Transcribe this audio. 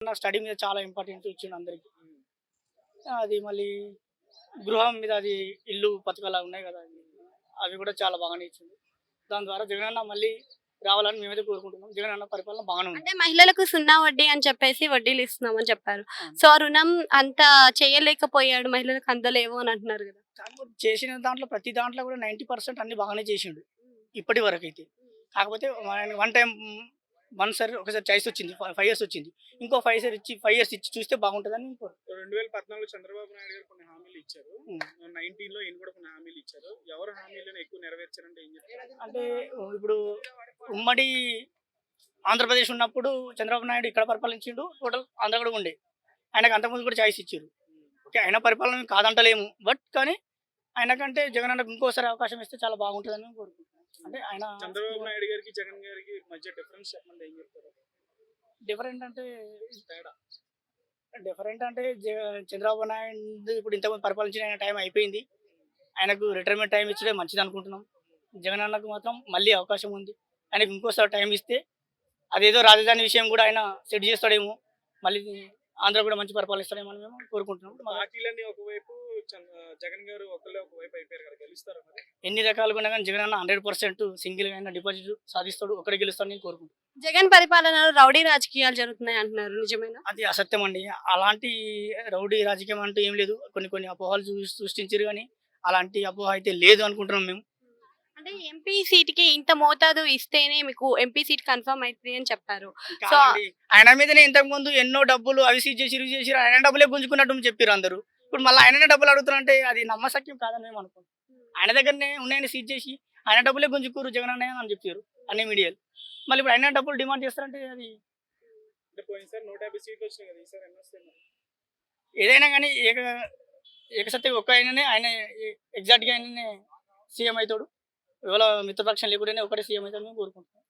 నా స్టడీ మీద చాలా ఇంపార్టెంట్ ఇచ్చిండు అందరికి. అది మళ్ళీ గృహం మీద అది ఇల్లు పథకాలు ఉన్నాయి కదా, అవి కూడా చాలా బాగానే ఇచ్చింది. దాని ద్వారా జగనన్న మళ్ళీ రావాలని మేమైతే కోరుకుంటున్నాం. జగనన్న పరిపాలన బాగానే ఉంది. అంటే మహిళలకు సున్నా వడ్డీ అని చెప్పేసి వడ్డీలు ఇస్తున్నామని చెప్పారు. అవును. సో, ఆ రుణం అంత చేయలేకపోయాడు, మహిళలకు అందలేవు అని అంటున్నారు కదా. కాకపోతే చేసిన దాంట్లో ప్రతి దాంట్లో కూడా 90% అన్ని బాగానే చేసిండు ఇప్పటి వరకు అయితే. కాకపోతే వన్ టైం సార్ ఒకసారి చాయిస్ వచ్చింది, 5 years వచ్చింది. ఇంకో 5 years ఇచ్చి చూస్తే బాగుంటుందని 2014 చంద్రబాబు నాయుడు గారు కొన్ని హామీలు ఇచ్చారు. ఉమ్. 19లో ఈయన కూడా కొన్ని హామీలు ఇచ్చారు. ఎవరు హామీలను ఎక్కువ నెరవేర్చారంటే ఏం చెప్తారు? అంటే ఇప్పుడు ఉమ్మడి ఆంధ్రప్రదేశ్ ఉన్నప్పుడు చంద్రబాబు నాయుడు ఇక్కడ పరిపాలించిండు, టోటల్ ఆంధ్ర కూడా ఉండే. ఆయనకు అంతకుముందు కూడా చాయిస్ ఇచ్చారు. ఓకే, ఆయన పరిపాలన కాదంటలేము, బట్ కానీ ఆయనకంటే జగన్ అన్నకు ఇంకోసారి అవకాశం ఇస్తే చాలా బాగుంటుందని మేము కోరుకుంటున్నాం. అంటే ఆయన చంద్రబాబు నాయుడు గారికి జగన్ గారికి మధ్య డిఫరెన్స్ చెప్పండి, ఏం చెప్తారు? డిఫరెంట్ అంటే తేడా చంద్రబాబు నాయుడు ఇప్పుడు ఇంతకుముందు పరిపాలించిన ఆయన టైం అయిపోయింది. ఆయనకు రిటైర్మెంట్ టైం ఇచ్చడే మంచిది అనుకుంటున్నాం. జగన్ అన్నకు మాత్రం మళ్ళీ అవకాశం ఉంది. ఆయనకు ఇంకోసారి టైం ఇస్తే అదేదో రాజధాని విషయం కూడా ఆయన సెట్ చేస్తాడేమో, మళ్ళీ ఆంధ్ర కూడా మంచి పరిపాలిస్తాడేమో అని మేము కోరుకుంటున్నాం. పార్టీలన్నీ ఒకవైపు, జగన్ గారు ఒకళ్ళే ఒకవైపు అయిపోయారు కదా, గెలుస్తారా మరి? ఎన్ని రకాలుగా ఉన్నా కానీ జగన్ అన్న 100% సింగిల్ అయినా డిపాజిట్ సాధిస్తాడు, ఒక్కడే గెలుస్తాడు నేను కోరుకుంటున్నాను. జగన్ పరిపాలనలో రౌడీ రాజకీయాలు జరుగుతున్నాయి అంటున్నారు, నిజమేనా? అది అసత్యం అండి. అలాంటి రౌడీ రాజకీయం అంటూ ఏం లేదు. కొన్ని అపోహలు సృష్టించారు, కానీ అలాంటి అపోహ అయితే లేదు అనుకుంటున్నాం మేము. అంటే ఎంపీ సీట్ కి ఇంత మోతాదు ఇస్తేనే మీకు ఎంపీ సీట్ కన్ఫర్మ్ అవుతుంది అని చెప్పారు. సో కాదండి, ఆయన మీదనే ఇంతకు ముందు ఎన్నో డబ్బులు అవి సీజ్ చేసి ఇవి చేసి ఆయన డబ్బులే గుంజుకున్నట్టు చెప్పారు అందరూ. ఇప్పుడు మళ్ళీ ఆయననే డబ్బులు అడుగుతారంటే అది నమ్మశక్యం కాదని మేము అనుకుంటాం. ఆయన దగ్గరనే ఉన్నాయని సీజ్ చేసి ఆయన డబ్బులే గుంజుకోరు జగన్ అన్నయ్య అని చెప్పారు అన్ని మీడియాలు. మళ్ళీ ఇప్పుడు ఆయన డబ్బులు డిమాండ్ చేస్తారంటే అది అంటే పోయినసారి 150 సీట్లు వచ్చినాయి కదా, ఈసారి ఎన్ని వస్తాయి మరి? ఏదైనా కానీ ఏకసత్య ఒక్క ఆయన ఎగ్జాక్ట్గా ఆయననే సీఎం అవుతాడు. ఇవాళ మిత్రపక్షం లేకుండానే ఒకటే సీఎం అవుతాడు మేము కోరుకుంటున్నాం.